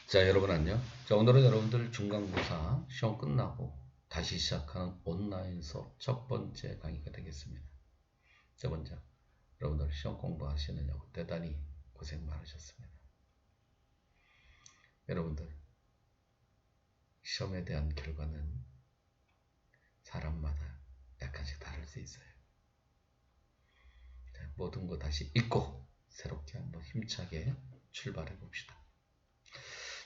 자, 여러분 안녕. 자, 오늘은 여러분들 중간고사 시험 끝나고 다시 시작하는 온라인 수업 첫 번째 강의가 되겠습니다. 자, 먼저 여러분들 시험 공부하시느냐고 대단히 고생 많으셨습니다. 여러분들 시험에 대한 결과는 사람마다 약간씩 다를 수 있어요. 자, 모든 거 다시 잊고 새롭게 한번 힘차게 출발해 봅시다.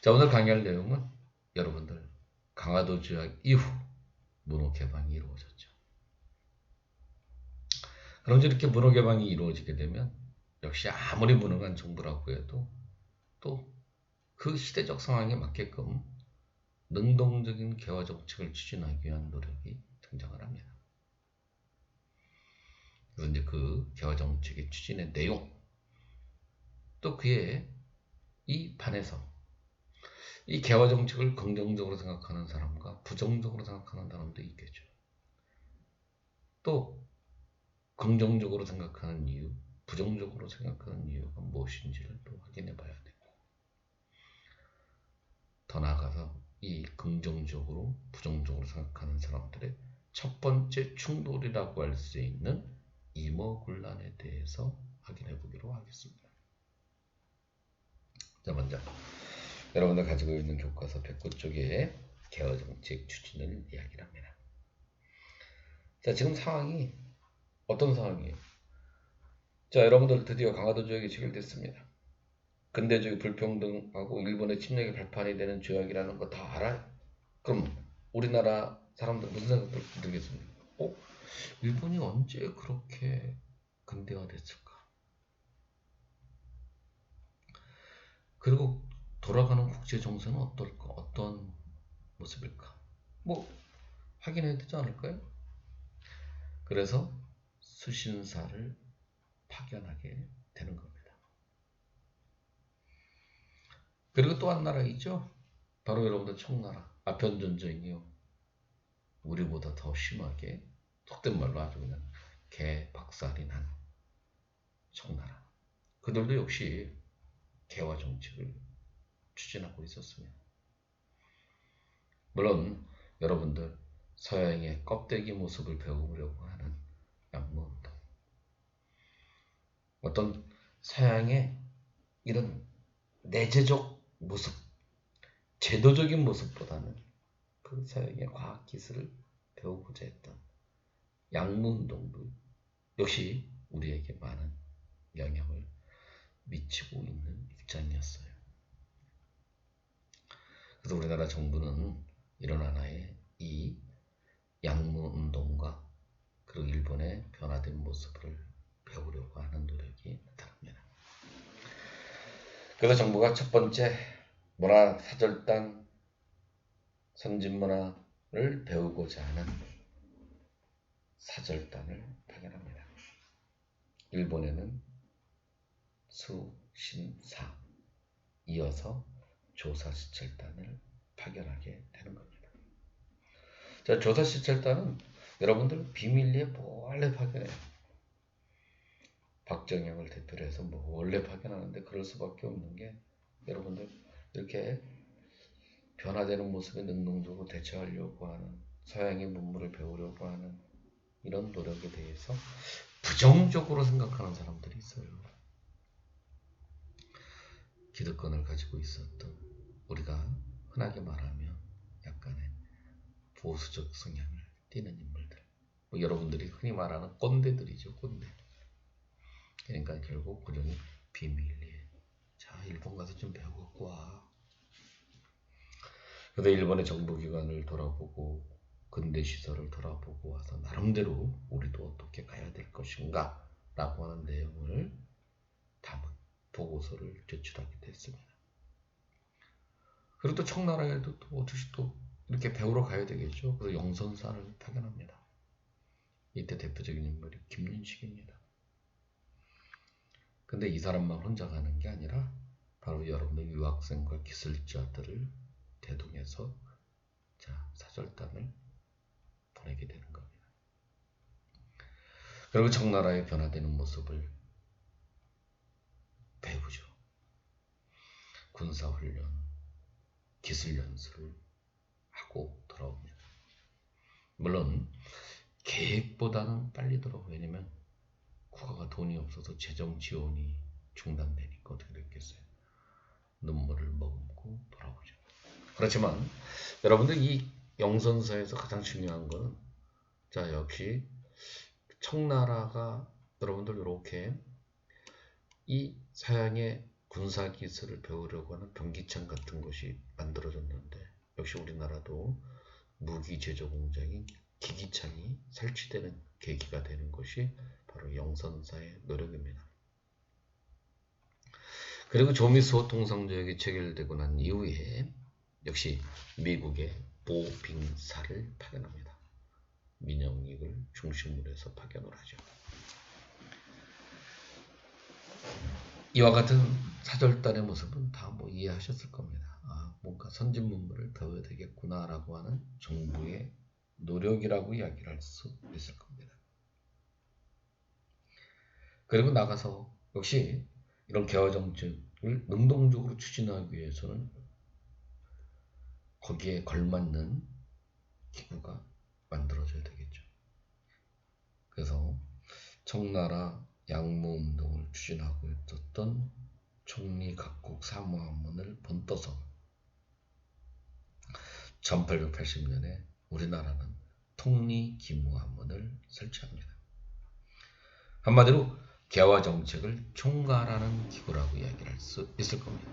자, 오늘 강의할 내용은 여러분들 강화도 조약 이후 문호 개방이 이루어졌죠. 그럼 이렇게 문호 개방이 이루어지게 되면 역시 아무리 무능한 정부라고 해도 또 그 시대적 상황에 맞게끔 능동적인 개화 정책을 추진하기 위한 노력이 등장을 합니다. 그래서 이제 그 개화 정책의 추진의 내용, 또 그의 이 판에서 이 개화 정책을 긍정적으로 생각하는 사람과 부정적으로 생각하는 사람도 있겠죠. 또 긍정적으로 생각하는 이유, 부정적으로 생각하는 이유가 무엇인지를 또 확인해 봐야 되고, 더 나아가서 이 긍정적으로 부정적으로 생각하는 사람들의 첫 번째 충돌이라고 할 수 있는 이머군란에 대해서 확인해 보기로 하겠습니다. 자, 먼저 여러분들 가지고 있는 교과서 109쪽에 개화정책 추진을 이야기를 합니다. 자, 지금 상황이 어떤 상황이에요? 자, 여러분들 드디어 강화도 조약이 체결됐습니다. 근대주의 불평등하고 일본의 침략이 발판이 되는 조약이라는 거 다 알아요? 그럼 우리나라 사람들 무슨 생각을 들겠습니까? 일본이 언제 그렇게 근대화됐을까? 그리고 돌아가는 국제 정세는 어떨까? 어떤 모습일까? 뭐 확인해야 되지 않을까요? 그래서 수신사를 파견하게 되는 겁니다. 그리고 또 한 나라 있죠? 바로 여러분들 청나라. 아편전쟁이요. 우리보다 더 심하게 속된 말로 아주 그냥 개박살이 난 청나라. 그들도 역시 개화 정책을 추진하고 있었습니다. 물론 여러분들 서양의 껍데기 모습을 배우려고 하는 양모운동, 어떤 서양의 이런 내재적 모습, 제도적인 모습보다는 그 서양의 과학기술을 배우고자 했던 양모운동도 역시 우리에게 많은 영향을 미치고 있는 입장이었어요. 그래서 우리나라 정부는 이런 하나의 이 양모운동과 그리고 일본의 변화된 모습을 배우려고 하는 노력이 나타납니다. 그래서 정부가 첫 번째 문화사절단 선진문화를 배우고자 하는 사절단을 파견합니다. 일본에는 수신사, 이어서 조사시찰단을 파견하게 되는 겁니다. 자, 조사시찰단은 여러분들 비밀리에 몰래 파견해요. 박정형을 대표로 해서 원래 파견하는데 그럴 수밖에 없는 게 여러분들 이렇게 변화되는 모습에 능동적으로 대처하려고 하는, 서양의 문물을 배우려고 하는 이런 노력에 대해서 부정적으로 생각하는 사람들이 있어요. 기득권을 가지고 있었던, 우리가 흔하게 말하면 약간의 보수적 성향을 띠는 인물들, 여러분들이 흔히 말하는 꼰대들이죠. 꼰대. 그러니까 결국 고정이 비밀리에, 자, 일본 가서 좀 배우고 와. 그래서 일본의 정부기관을 돌아보고 근대시설을 돌아보고 와서 나름대로 우리도 어떻게 가야 될 것인가 라고 하는 내용을 담은 보고서를 제출하게 됐습니다. 그리고 또 청나라에도 또 어떻게 또 이렇게 배우러 가야 되겠죠. 그래서 영선사를 파견합니다. 이때 대표적인 인물이 김윤식입니다. 근데 이 사람만 혼자 가는 게 아니라 바로 여러분들 유학생과 기술자들을 대동해서 사절단을 보내게 되는 겁니다. 그리고 청나라의 변화되는 모습을 배우죠. 군사훈련, 기술 연수를 하고 돌아옵니다. 물론 계획보다는 빨리 돌아오고, 왜냐면 국가가 돈이 없어서 재정 지원이 중단되니까 어떻게 됐겠어요. 눈물을 머금고 돌아오죠. 그렇지만 여러분들 이 영선서에서 가장 중요한 거는, 자, 역시 청나라가 여러분들 이렇게 이 서양의 군사기술을 배우려고 하는 병기창 같은 것이 만들어졌는데, 역시 우리나라도 무기 제조 공장인 기기창이 설치되는 계기가 되는 것이 바로 영선사의 노력입니다. 그리고 조미수호 통상조약이 체결되고 난 이후에 역시 미국의 보빙사를 파견합니다. 민영익을 중심으로 해서 파견을 하죠. 이와 같은 사절단의 모습은 다 뭐 이해하셨을 겁니다. 아, 뭔가 선진 문물을 배워야 되겠구나라고 하는 정부의 노력이라고 이야기를 할 수 있을 겁니다. 그리고 나가서 역시 이런 개화 정책을 능동적으로 추진하기 위해서는 거기에 걸맞는 기구가 만들어져야 되겠죠. 그래서 청나라 양모운동을 추진하고 있었던 총리 각국 사무한문을 본떠서 1880년에 우리나라는 통리기무한문을 설치합니다. 한마디로 개화 정책을 총괄하는 기구라고 이야기를 할 수 있을 겁니다.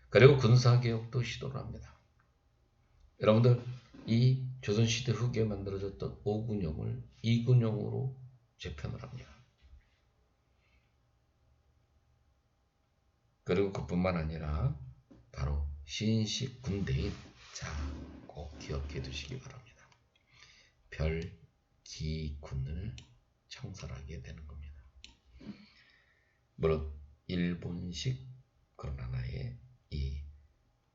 그리고 군사개혁도 시도를 합니다. 여러분들 이 조선시대 후기에 만들어졌던 5군영을 2군영으로 재편을 합니다. 그리고 그뿐만 아니라 바로 신식 군대인, 자, 꼭 기억해 두시기 바랍니다. 별기군을 창설하게 되는 겁니다. 물론 일본식 그런 하나의 이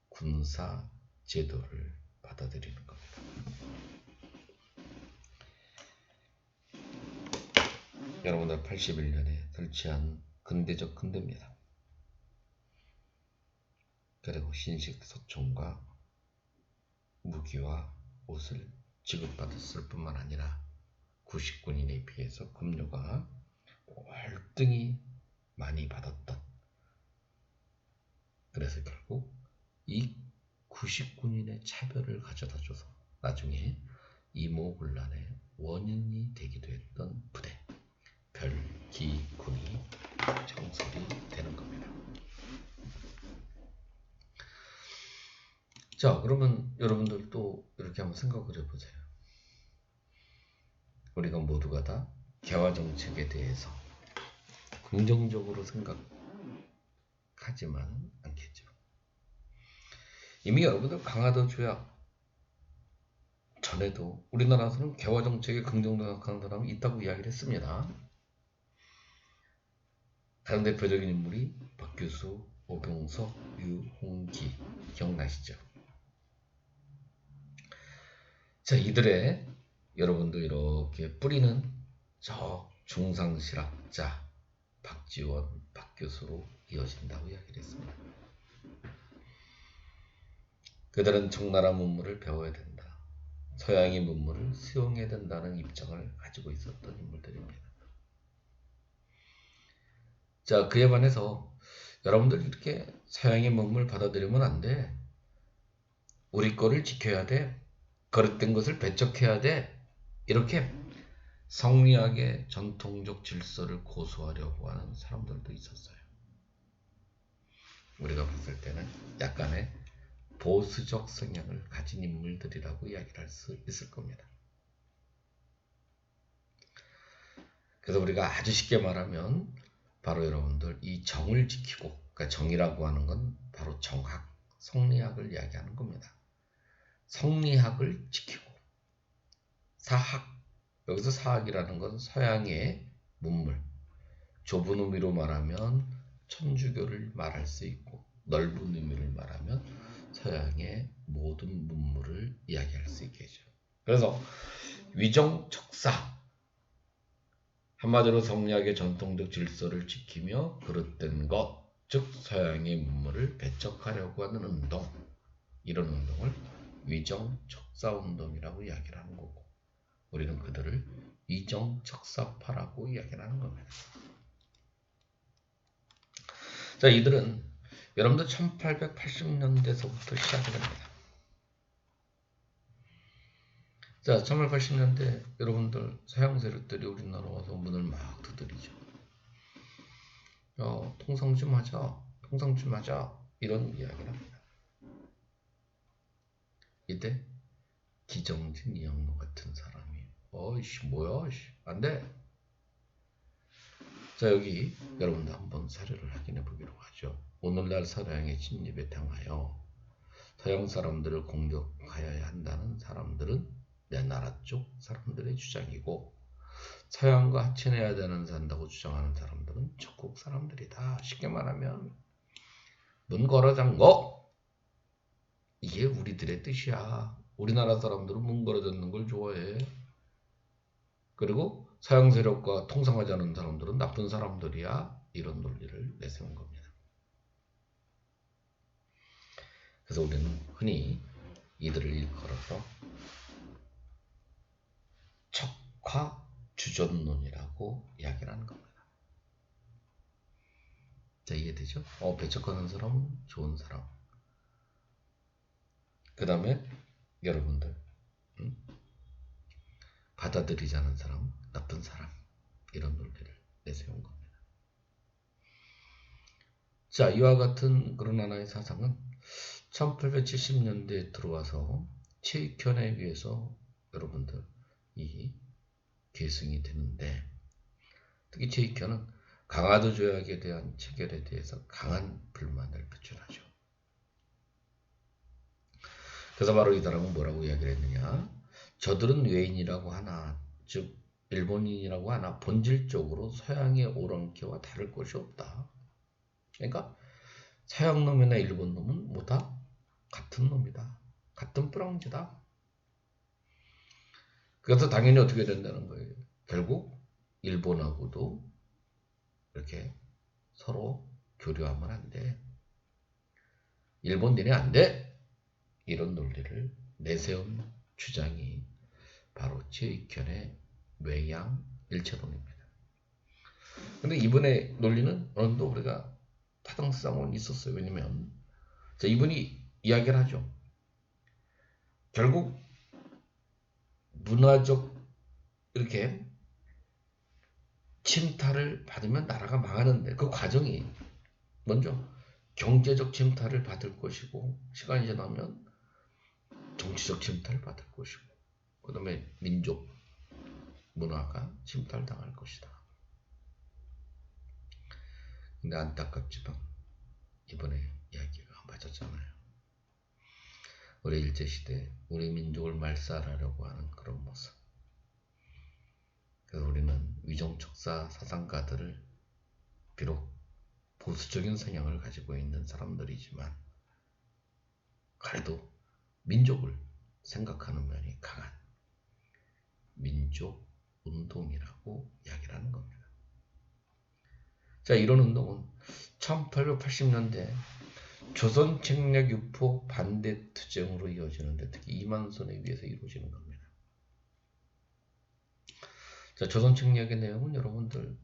군사 제도를 받아들이는 겁니다. 여러분들 81년에 설치한 근대적 군대입니다. 그리고 신식 소총과 무기와 옷을 지급받았을 뿐만 아니라 90군인에 비해서 급료가 월등히 많이 받았던, 그래서 결국 이 90군인의 차별을 가져다줘서 나중에 이모군란의 원인이 되기도 했던 부대 별기군이 창설이 되는 겁니다. 자, 그러면 여러분들 또 이렇게 한번 생각을 해보세요. 우리가 모두가 다 개화 정책에 대해서 긍정적으로 생각하지만 않겠죠. 이미 여러분들 강화도 조약 전에도 우리나라에서는 개화 정책에 긍정적으로 생각하는 사람이 있다고 이야기를 했습니다. 가장 대표적인 인물이 박규수, 오병석, 유홍기 기억나시죠? 자, 이들의 여러분도 이렇게 뿌리는 저 중상실학자 박지원, 박교수로 이어진다고 이야기를 했습니다. 그들은 청나라 문물을 배워야 된다, 서양의 문물을 수용해야 된다는 입장을 가지고 있었던 인물들입니다. 자, 그에 반해서 여러분들 이렇게 서양의 문물 받아들이면 안 돼, 우리 거를 지켜야 돼, 거릇된 것을 배척해야 돼, 이렇게 성리학의 전통적 질서를 고수하려고 하는 사람들도 있었어요. 우리가 봤을 때는 약간의 보수적 성향을 가진 인물들이라고 이야기를 할 수 있을 겁니다. 그래서 우리가 아주 쉽게 말하면 바로 여러분들 이 정을 지키고, 그러니까 정이라고 하는 건 바로 정학, 성리학을 이야기하는 겁니다. 성리학을 지키고, 사학, 여기서 사학이라는 건 서양의 문물, 좁은 의미로 말하면 천주교를 말할 수 있고, 넓은 의미를 말하면 서양의 모든 문물을 이야기할 수 있겠죠. 그래서 위정척사, 한마디로 성리학의 전통적 질서를 지키며 그릇된 것, 즉 서양의 문물을 배척하려고 하는 운동, 이런 운동을 위정척사운동이라고 이야기를 하는 거고, 우리는 그들을 위정척사파라고 이야기를 하는 겁니다. 자, 이들은 여러분들 1880년대서부터 시작이 됩니다. 자, 1880년대 여러분들 서양 세력들이 우리나라 와서 문을 막 두드리죠. 통상 좀 하자, 통상 좀 하자, 이런 이야기를 합니다. 이때 기정진 이영로 같은 사람이 어이씨 뭐야, 안 돼. 자, 여기 여러분들 한번 사례를 확인해 보기로 하죠. 오늘날 서양의 침입에 당하여 서양 사람들을 공격하여야 한다는 사람들은 내 나라 쪽 사람들의 주장이고, 서양과 합친해야 된다고 주장하는 사람들은 적국 사람들이다. 쉽게 말하면 문 걸어 잠궈, 이게 우리들의 뜻이야. 우리나라 사람들은 문 걸어 잠는 걸 좋아해. 그리고 서양 세력과 통상하지 않은 사람들은 나쁜 사람들이야. 이런 논리를 내세운 겁니다. 그래서 우리는 흔히 이들을 일컬어서 척화주전론이라고 이야기를 하는 겁니다. 자, 이해되죠? 배척하는 사람은 좋은 사람. 그 다음에 여러분들 받아들이지 않은 사람, 나쁜 사람, 이런 논리를 내세운 겁니다. 자, 이와 같은 그런 하나의 사상은 1870년대에 들어와서 체익현에 의해서 여러분들 이 계승이 되는데, 특히 체익현은 강화도 조약에 대한 체결에 대해서 강한 불만을 표출하죠. 그래서 바로 이 사람은 뭐라고 이야기를 했느냐, 저들은 외인이라고 하나, 즉 일본인이라고 하나 본질적으로 서양의 오랑캐와 다를 것이 없다. 그러니까 서양 놈이나 일본 놈은 뭐다? 같은 놈이다. 같은 뿌랑지다. 그래서 당연히 어떻게 된다는 거예요. 결국 일본하고도 이렇게 서로 교류하면 안 돼. 일본 니네 안 돼. 이런 논리를 내세운 주장이 바로 체익현의 외양 일체론입니다. 근데 이분의 논리는 어느 정도 우리가 타당성은 있었어요. 왜냐면 자, 이분이 이야기를 하죠. 결국 문화적 이렇게 침탈을 받으면 나라가 망하는데, 그 과정이 먼저 경제적 침탈을 받을 것이고, 시간이 지나면 정치적 침탈을 받을 것이고, 그 다음에 민족 문화가 침탈당할 것이다. 근데 안타깝지만 이번에 이야기가 맞았잖아요. 우리 일제시대 우리 민족을 말살하려고 하는 그런 모습. 그래서 우리는 위정척사 사상가들을 비록 보수적인 성향을 가지고 있는 사람들이지만 그래도 민족을 생각하는 면이 강한 민족 운동이라고 이야기를 하는 겁니다. 자, 이런 운동은 1880년대 조선 책략 유포 반대 투쟁으로 이어지는데, 특히 이만선에 의해서 이루어지는 겁니다. 자, 조선 책략의 내용은 여러분들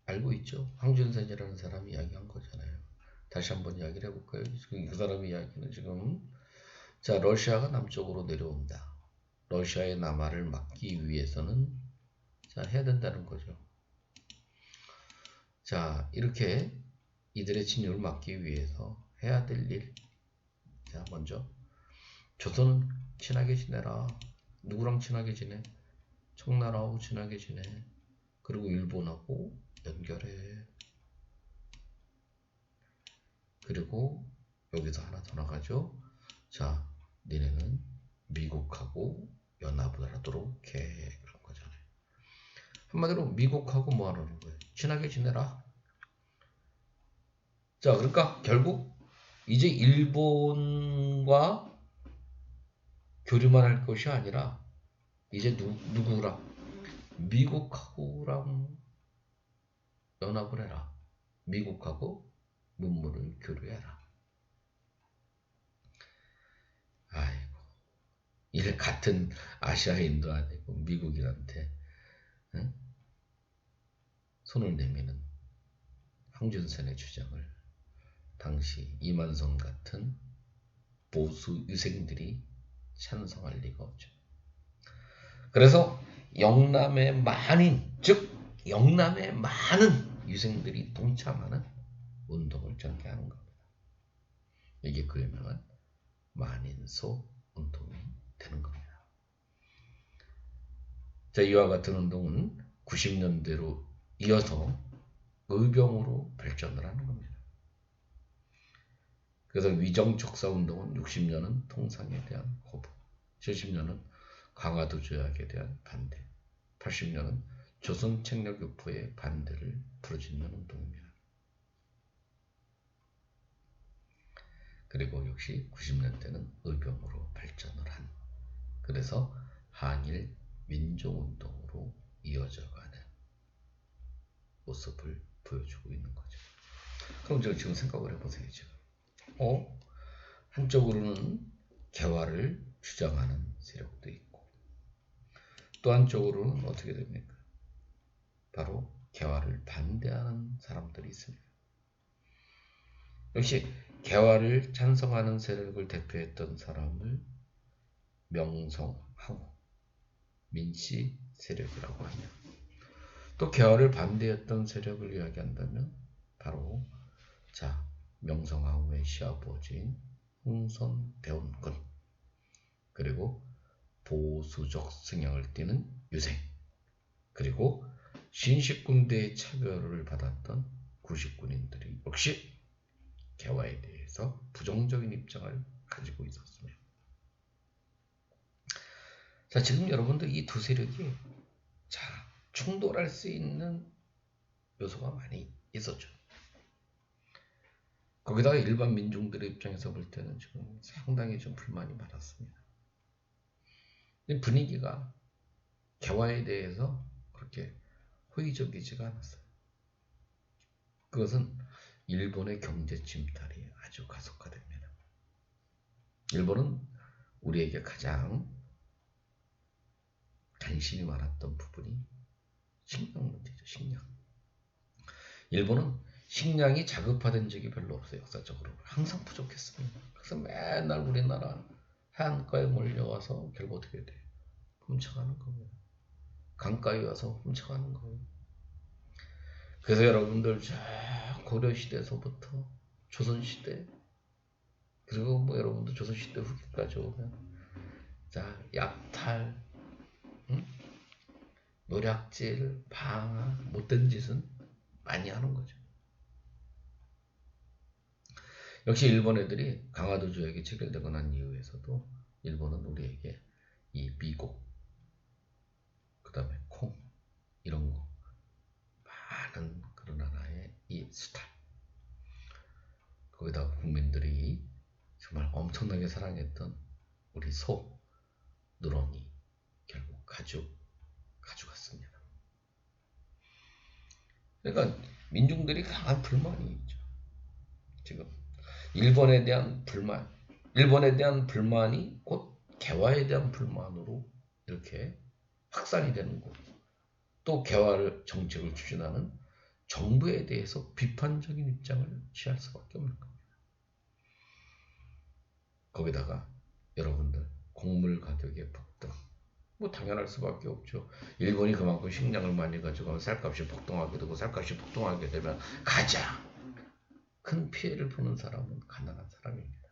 알고 있죠? 황준센이라는 사람이 이야기한 거잖아요. 다시 한번 이야기를 해볼까요? 지금 그 사람의 이야기는 지금, 자, 러시아가 남쪽으로 내려온다. 러시아의 남하를 막기 위해서는 자, 해야 된다는 거죠. 자, 이렇게 이들의 침략을 막기 위해서 해야 될 일. 자, 먼저 조선은 친하게 지내라. 누구랑 친하게 지내? 청나라하고 친하게 지내. 그리고 일본하고 연결해. 그리고 여기서 하나 더 나가죠. 자, 니네는 미국하고 연합을 하도록 해. 그런 거잖아요. 한마디로 미국하고 뭐 하라는 거예요? 친하게 지내라. 자, 그러니까 결국 이제 일본과 교류만 할 것이 아니라 이제 누구랑? 미국하고랑 연합을 해라. 미국하고 문물을 교류해라. 같은 아시아인도 아니고 미국인한테 응? 손을 내미는 황준선의 주장을 당시 이만son 같은 보수 유생들이 찬성할 리가 없죠. 그래서 영남의 만인, 즉 영남의 많은 유생들이 동참하는 운동을 전개하는 겁니다. 이게 그 유명한 만인소 운동이 되는 겁니다. 자, 이와 같은 운동은 90년대로 이어서 의병으로 발전을 하는 겁니다. 그래서 위정척사 운동은 60년은 통상에 대한 거부, 70년은 강화도 조약에 대한 반대, 80년은 조선 책략유포의 반대를 부르짖는 운동입니다. 그리고 역시 90년대는 의병으로 발전을 한, 그래서 한일 민족운동으로 이어져가는 모습을 보여주고 있는 거죠. 그럼 저 지금 생각을 해보세요. 한쪽으로는 개화를 주장하는 세력도 있고 또 한쪽으로는 어떻게 됩니까? 바로 개화를 반대하는 사람들이 있습니다. 역시 개화를 찬성하는 세력을 대표했던 사람을 명성황후, 민씨 세력이라고 하며, 또 개화를 반대했던 세력을 이야기한다면 바로 명성황후의 시아버지인 흥선대원군, 그리고 보수적 성향을 띠는 유생, 그리고 신식군대의 차별을 받았던 구식군인들이 역시 개화에 대해서 부정적인 입장을 가지고 있었습니다. 자, 지금 여러분들 이 두 세력이 충돌할 수 있는 요소가 많이 있었죠. 거기다가 일반 민중들의 입장에서 볼 때는 지금 상당히 좀 불만이 많았습니다. 분위기가 개화에 대해서 그렇게 호의적이지가 않았어요. 그것은 일본의 경제 침탈이 아주 가속화됩니다. 일본은 우리에게 가장 관심이 많았던 부분이 식량 문제죠. 식량. 일본은 식량이 자급화된 적이 별로 없어요. 역사적으로. 항상 부족했습니다. 그래서 맨날 우리나라 해안가에 몰려와서 결국 어떻게 돼요? 훔쳐가는 겁니다. 강가에 와서 훔쳐가는 거예요. 그래서 여러분들 고려시대에서부터 조선시대, 그리고 여러분들 조선시대 후기까지 오면 약탈, 노략질, 방화, 못된 짓은 많이 하는 거죠. 역시 일본 애들이 강화도 조약이 체결되고 난 이후에서도 일본은 우리에게 이 미국, 그 다음에 콩, 이런 거 많은 그런 하나의 이 스타, 거기다가 국민들이 정말 엄청나게 사랑했던 우리 소, 누렁이 결국 가져갔습니다. 그러니까 민중들이 강한 불만이 있죠. 지금 일본에 대한 불만이 곧 개화에 대한 불만으로 이렇게 확산이 되는 거고, 또 개화 정책을 추진하는 정부에 대해서 비판적인 입장을 취할 수밖에 없는 겁니다. 거기다가 여러분들 곡물 가격의 폭등, 당연할 수밖에 없죠. 일본이 그만큼 식량을 많이 가져가면 쌀값이 폭등하게 되고, 쌀값이 폭등하게 되면 가장 큰 피해를 보는 사람은 가난한 사람입니다.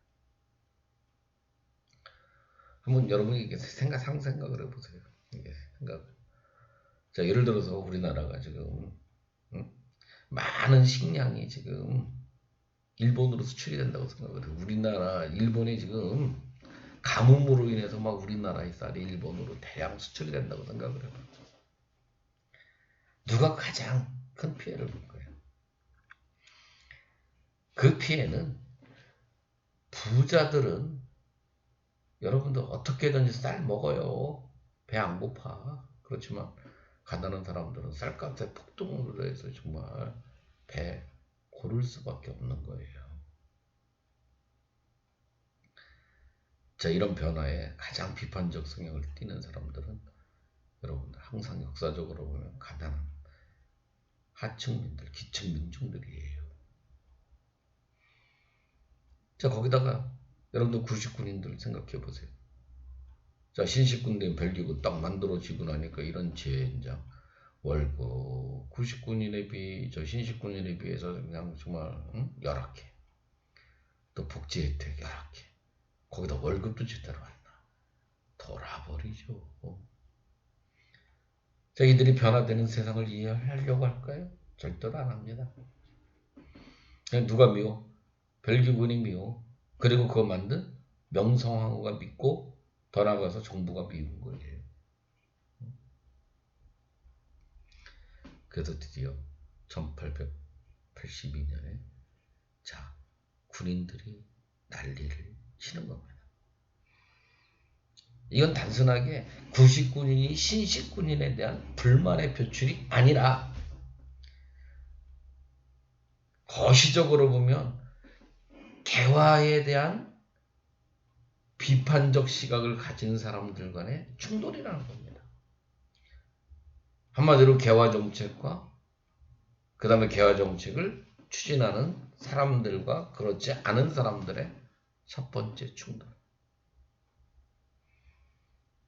한번 여러분이 이게 상생각을 해보세요. 이게 자, 예를 들어서 우리나라가 지금 많은 식량이 지금 일본으로 수출이 된다고 생각을 해요. 일본이 지금 가뭄으로 인해서 우리나라의 쌀이 일본으로 대량 수출이 된다고 생각을 해요. 누가 가장 큰 피해를 볼 거예요? 그 피해는 부자들은 여러분들 어떻게든지 쌀 먹어요. 배 안 고파. 그렇지만 가난한 사람들은 쌀값의 폭등으로 해서 정말 배 고를 수밖에 없는 거예요. 자, 이런 변화에 가장 비판적 성향을 띠는 사람들은 여러분 항상 역사적으로 보면 가난한 하층민들, 기층민중들이에요. 자, 거기다가 여러분들 구식군인들 생각해 보세요. 자, 신식군대 벨기구 딱 만들어지고 나니까 이런 젠장 월급 90군인에 저 신식군인에 비해서 그냥 정말 열악해. 또 복지 혜택 열악해. 거기다 월급도 제대로 안 나. 돌아버리죠. 자, 이들이 변화되는 세상을 이해하려고 할까요? 절대로 안 합니다. 그냥 누가 미워? 벨기군이 미워. 그리고 그거 만든 명성황후가 믿고 더 나아가서 정부가 미운 거예요. 그래서 드디어 1882년에 자, 군인들이 난리를 치는 겁니다. 이건 단순하게 구식군인이 신식군인에 대한 불만의 표출이 아니라 거시적으로 보면 개화에 대한 비판적 시각을 가진 사람들 간의 충돌이라는 겁니다. 한마디로 개화 정책과 그 다음에 개화 정책을 추진하는 사람들과 그렇지 않은 사람들의 첫 번째 충돌.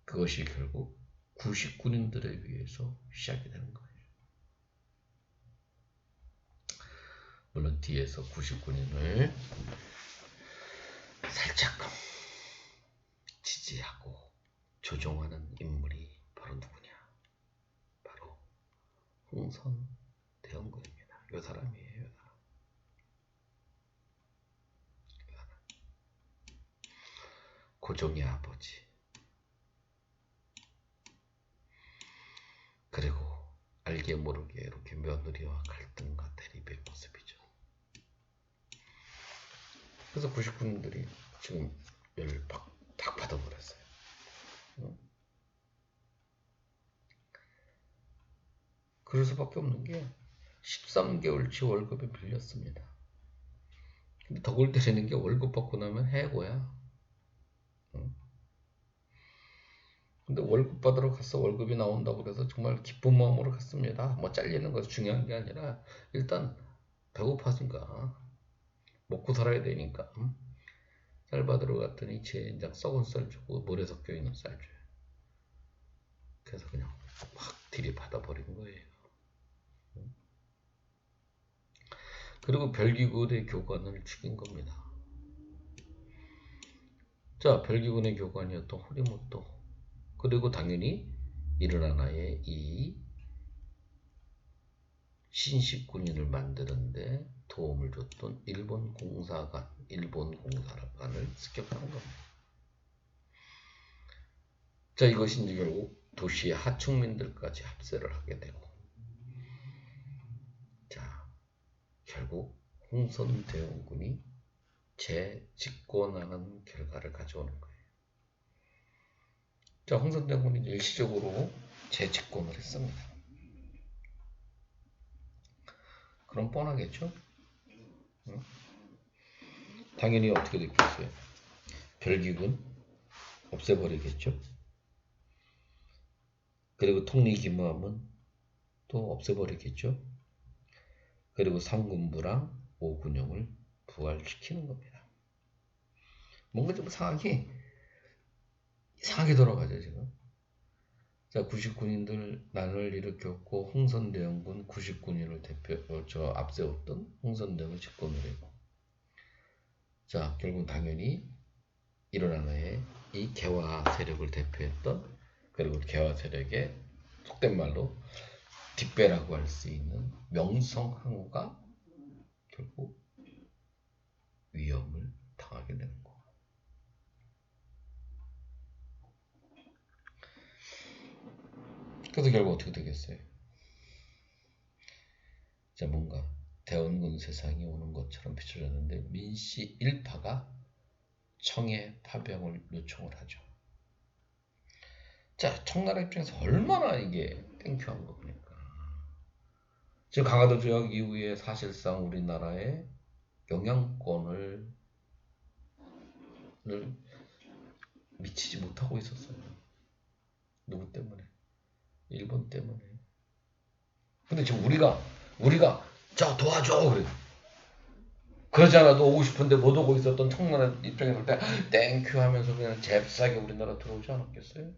그것이 결국 구식군인들에 의해서 시작이 되는 거예요. 물론 뒤에서 구식군인을 살짝 지지하고 조종하는 인물이 바로 누구냐? 바로 홍선대원군입니다. 이 사람이에요. 고종의 아버지. 그리고 알게 모르게 이렇게 며느리와 갈등과 대립의 모습이죠. 그래서 99년들이 지금 열을 팍 받아버렸어요. 그럴 수밖에 없는 게 13개월치 월급이 빌렸습니다. 근데 덕을 때리는 게 월급 받고 나면 해고야. 근데 월급 받으러 갔어. 월급이 나온다고 그래서 정말 기쁜 마음으로 갔습니다. 뭐 잘리는 것이 중요한 게 아니라 일단 배고파진가 먹고 살아야 되니까 쌀 받으러 갔더니 젠장 썩은 쌀 주고 물에 섞여 있는 쌀 줘요. 그래서 그냥 막 들이받아버린 거예요. 그리고 별기군의 교관을 죽인 겁니다. 자, 별기군의 교관이었던 호리모토, 그리고 당연히 일어나나의 이 신식군인을 만드는데 도움을 줬던 일본 공사관을 습격하는 겁니다. 자, 이것이 이제 결국 도시의 하층민들까지 합세를 하게 되고, 자, 결국 홍선대원군이 재집권하는 결과를 가져오는 거예요. 자, 홍선대원군이 일시적으로 재집권을 했습니다. 그럼 뻔하겠죠? 응? 당연히 어떻게 됐겠어요? 별기군 없애버리겠죠? 그리고 통리기무함은 또 없애버리겠죠? 그리고 3군부랑 5군용을 부활시키는 겁니다. 뭔가 좀 상황이 이상하게 돌아가죠, 지금. 자, 90군인들 난을 일으켰고 홍선대원군 90군인을 앞세웠던 홍선대원을 집권을 했고, 자, 결국 당연히 일어나는 이 개화 세력을 대표했던, 그리고 개화 세력의 속된 말로 뒷배라고 할 수 있는 명성황후가 결국 위험을 당하게 되는 거. 그래서 결국 어떻게 되겠어요? 자, 뭔가 대원군 세상이 오는 것처럼 비춰졌는데 민씨 일파가 청해 파병을 요청을 하죠. 자, 청나라 입장에서 얼마나 이게 땡큐한 겁니까? 지금 강화도 조약 이후에 사실상 우리나라의 영향권을 미치지 못하고 있었어요. 누구 때문에? 일본 때문에. 근데 지금 우리가 자 도와줘 그래. 그러지 않아도 오고 싶은데 못 오고 있었던 청나라 입장에 볼 때 땡큐 하면서 그냥 잽싸게 우리나라 들어오지 않았겠어요?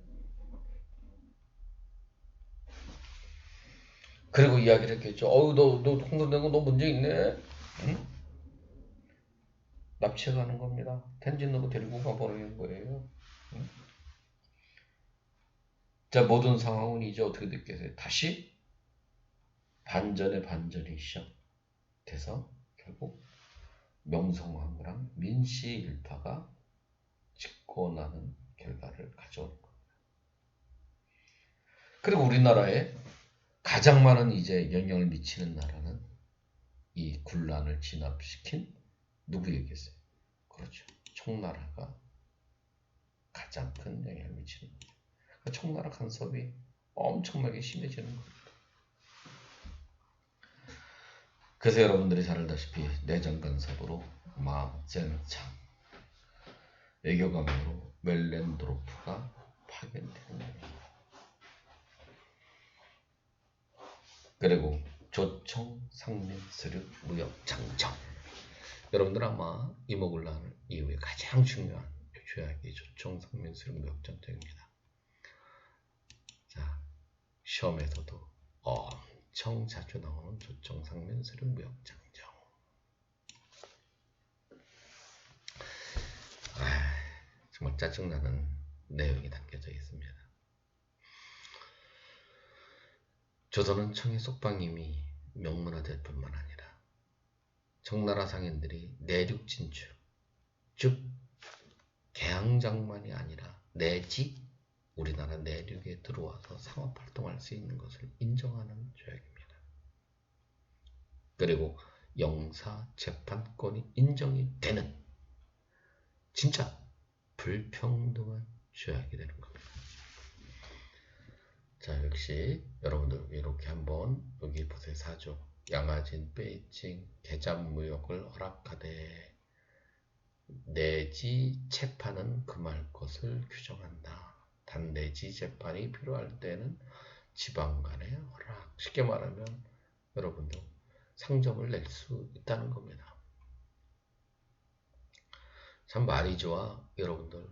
그리고 이야기를 했겠죠. 너 홍보된 거 너 문제 있네? 응? 납치해 가는 겁니다. 텐진으로 데리고 가버리는 거예요. 응? 자, 모든 상황은 이제 어떻게 됐겠어요? 다시 반전의 반전이 시작돼서 결국 명성황후랑 민씨 일파가 집권하는 결과를 가져오는 겁니다. 그리고 우리나라에 가장 많은 이제 영향을 미치는 나라는 이 군란을 진압시킨 누구에겠어요? 그렇죠. 청나라가 가장 큰 영향을 미치는 거죠. 그러니까 청나라 간섭이 엄청나게 심해지는 겁니다. 그래서 여러분들이 잘 알다시피 내정 간섭으로 마젠창 외교관으로 멜렌드로프가 파견되는 거예요. 그리고 조청, 상민, 서륙, 무역, 장정. 여러분들 아마 이모군란 이후에 가장 중요한 조약이 조청, 상민, 서륙, 무역, 장정입니다. 자, 시험에서도 엄청 자주 나오는 조청, 상민, 서륙, 무역, 장정. 정말 짜증나는 내용이 담겨져 있습니다. 조선은 청해 속방임이 명문화될 뿐만 아니라 청나라 상인들이 내륙 진출, 즉 개항장만이 아니라 내지 우리나라 내륙에 들어와서 상업활동할 수 있는 것을 인정하는 조약입니다. 그리고 영사 재판권이 인정이 되는 진짜 불평등한 조약이 되는 겁니다. 자, 역시 여러분들 이렇게 한번 여기 보세요. 4조 양아진, 베이징, 개잡무역을 허락하되 내지 재판은 금할 것을 규정한다. 단 내지 재판이 필요할 때는 지방 간의 허락. 쉽게 말하면 여러분들 상점을 낼 수 있다는 겁니다. 참 말이 좋아. 여러분들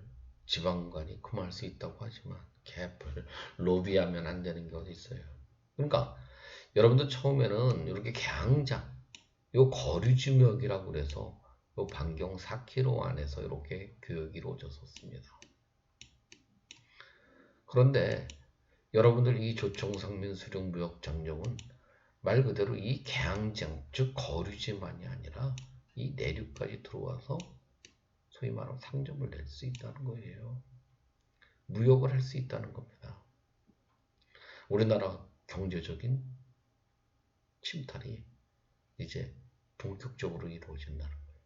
지방간이 금할 수 있다고 하지만 개뿔 로비하면 안 되는 게 어디 있어요. 그러니까 여러분들 처음에는 이렇게 개항장 요 거류지역이라고 그래서 요 반경 4km 안에서 이렇게 교역이 이루어졌었습니다. 그런데 여러분들 이 조청상민 수령무역 장정은 말 그대로 이 개항장 즉 거류지만이 아니라 이 내륙까지 들어와서 소위 말하면 상점을 낼 수 있다는 거예요. 무역을 할 수 있다는 겁니다. 우리나라 경제적인 침탈이 이제 본격적으로 이루어진다는 거예요.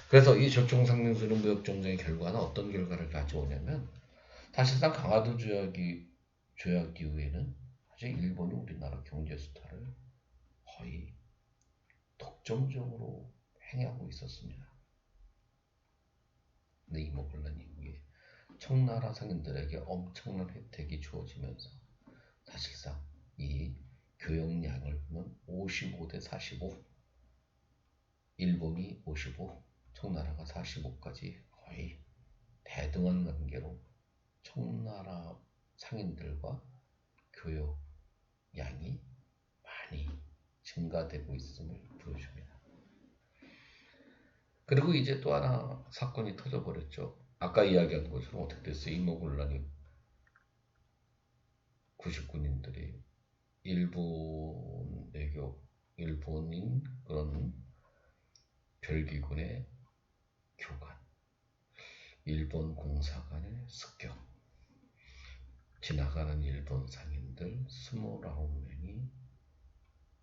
그래서 이 조청상민수령 무역정정의 결과는 어떤 결과를 가져오냐면 사실상 강화도 조약 이후에는 사실 일본이 우리나라 경제 수탈을 거의 독점적으로 행하고 있었습니다. 근데 이모군란 이후에 청나라 상인들에게 엄청난 혜택이 주어지면서 사실상 이 교역량을 보면 55대 45 일본이 55 청나라가 45까지 거의 대등한 관계로 청나라 상인들과 교역량이 많이 증가되고 있음을 보여줍니다. 그리고 이제 또 하나 사건이 터져버렸죠. 아까 이야기한 것처럼 어떻게 됐어요? 이모군란이 99년들이 일본인 그런 별기군의 교관, 일본 공사관의 습격, 지나가는 일본 상인들 29명이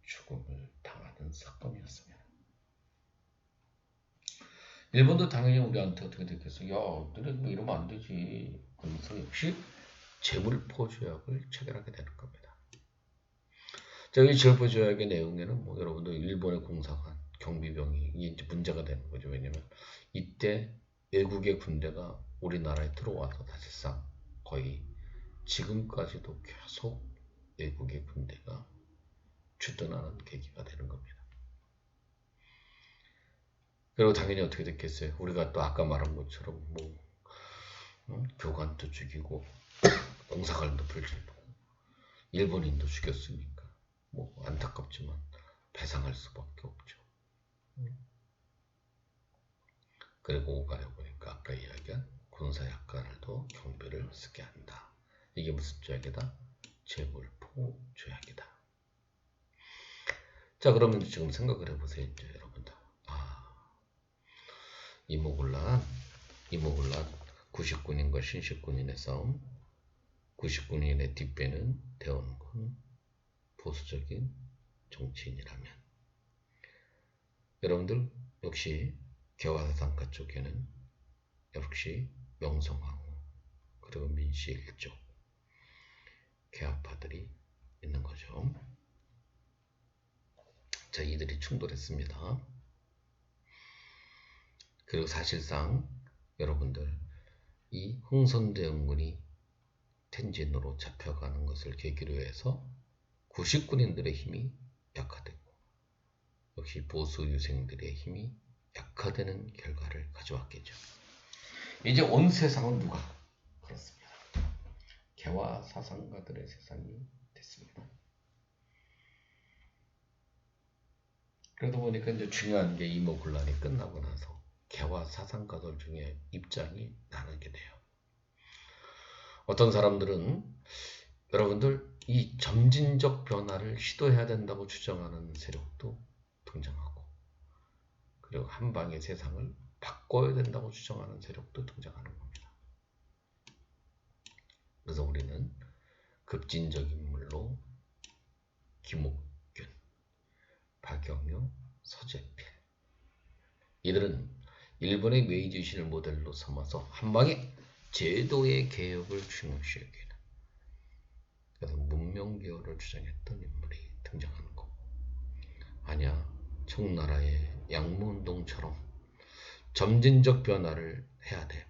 죽음을 당하는 사건이었습니다. 일본도 당연히 우리한테 어떻게 됐겠어? 야, 너네 뭐 이러면 안 되지. 그러면서 역시 재물포 조약을 체결하게 되는 겁니다. 자, 이 재물포 조약의 내용에는 뭐 여러분들 일본의 공사관, 경비병이 이제 문제가 되는 거죠. 왜냐면 이때 외국의 군대가 우리나라에 들어와서 사실상 거의 지금까지도 계속 외국의 군대가 주둔하는 계기가 되는 겁니다. 그리고 당연히 어떻게 됐겠어요? 우리가 또 아까 말한 것처럼 교관도 죽이고 공사관도 불질르고 일본인도 죽였으니까 안타깝지만 배상할 수밖에 없죠. 그리고 오가려 보니까 아까 이야기한 군사약관을도 경비를 쓰게 한다. 이게 무슨 조약이다? 재물포 조약이다. 자, 그러면 지금 생각을 해보세요, 이제 여러분들. 이모군란 90군인과 신식군인의 싸움. 90군인의 뒷배는 대원군, 보수적인 정치인이라면, 여러분들 역시 개화사상가 쪽에는 역시 명성황후 그리고 민씨 일족 개화파들이 있는 거죠. 자, 이들이 충돌했습니다. 그리고 사실상 여러분들 이 흥선대원군이 텐진으로 잡혀가는 것을 계기로 해서 90군인들의 힘이 약화되고 역시 보수 유생들의 힘이 약화되는 결과를 가져왔겠죠. 이제 온 세상은 누가? 그렇습니다. 개화 사상가들의 세상이 됐습니다. 그러다 보니까 이제 중요한 게 이모군란이 끝나고 나서 개화 사상가들 중에 입장이 나누게 돼요. 어떤 사람들은 여러분들 이 점진적 변화를 시도해야 된다고 주장하는 세력도 등장하고, 그리고 한방의 세상을 바꿔야 된다고 주장하는 세력도 등장하는 겁니다. 그래서 우리는 급진적 인물로 김옥균, 박영효, 서재필, 이들은 일본의 메이지시를 모델로 삼아서 한방의 제도의 개혁을 중요시하기는, 그래서 문명개혁을 주장했던 인물이 등장하는 거고, 아니야, 청나라의 양무운동처럼 점진적 변화를 해야 돼.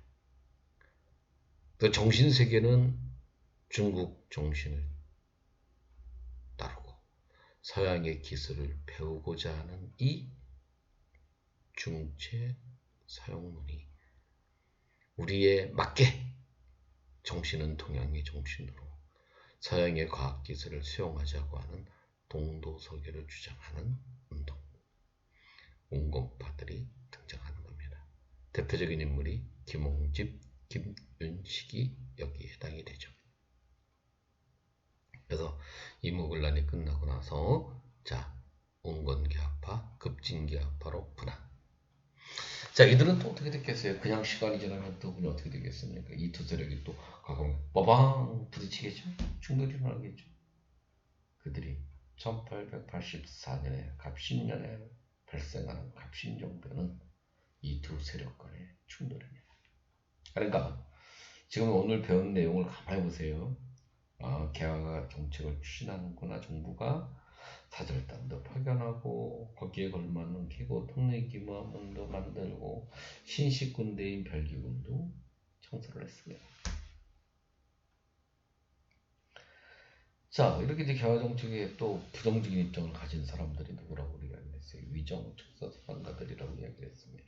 그 정신세계는 중국 정신을 따르고 서양의 기술을 배우고자 하는 이 중체 서양문이 우리에 맞게 정신은 동양의 정신으로 서양의 과학기술을 수용하자고 하는 동도서계를 주장하는 운동, 운동파들이 등장하는 겁니다. 대표적인 인물이 김홍집, 김윤식이 여기에 해당이 되죠. 그래서 이모군란이 끝나고 나서 온건계합파, 급진계합파로 분한. 자, 이들은 또 어떻게 됐겠어요? 그냥 시간이 지나면 또 그냥 어떻게 되겠습니까? 이 두 세력이 또 과거에 빠방 부딪히겠죠? 충돌이 일어나겠죠? 그들이 1884년에 갑신년에 발생하는 갑신정변은 이 두 세력 간의 충돌입니다. 그러니까 지금 오늘 배운 내용을 가만히 보세요. 개화가 정책을 추진하는구나. 정부가 사절단도 파견하고 거기에 걸맞는 기고 독립기무원도 만들고 신식군대인 별기군도 창설을 했습니다. 자, 이렇게 이제 개화 정책에 또 부정적인 입장을 가진 사람들이 누구라고 우리가 이야기했어요? 위정 척사상가들이라고 이야기했습니다.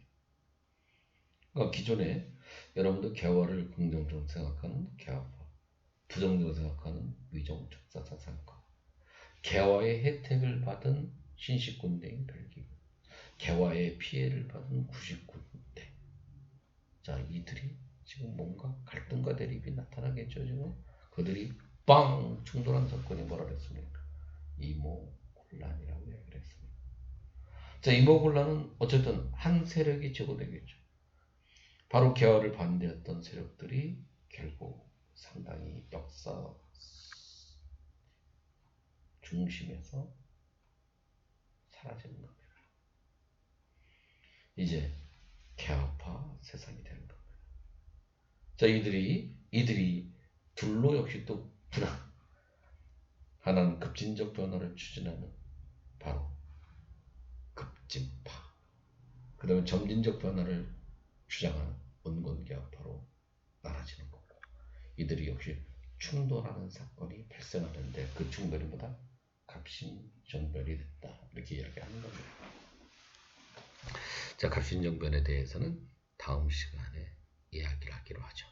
그러니까 기존에 여러분들 개화를 긍정적으로 생각하는 개화파, 부정적으로 생각하는 위정 척사상가, 개화의 혜택을 받은 신식군대인 별기군, 개화의 피해를 받은 99군대. 자, 이들이 지금 뭔가 갈등과 대립이 나타나겠죠. 지금 그들이 빵 충돌한 사건이 뭐라 그랬습니까? 이모군란이라고 얘기를 했습니다. 자, 이모군란은 어쨌든 한 세력이 제거되겠죠. 바로 개화를 반대했던 세력들이 결국 상당히 역사 중심에서 사라지는 겁니다. 이제 개화파 세상이 되는 겁니다. 자, 이들이 둘로 역시 또 분한, 하나는 급진적 변화를 추진하는 바로 급진파, 그 다음에 점진적 변화를 주장하는 온건개화파로 이들이 역시 충돌하는 사건이 발생하는데 그 충돌이 뭐다? 갑신정변이 됐다. 이렇게 이야기하는 겁니다. 자, 갑신정변에 대해서는 다음 시간에 이야기를 하기로 하죠.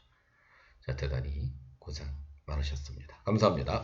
자, 대단히 고생 많으셨습니다. 감사합니다.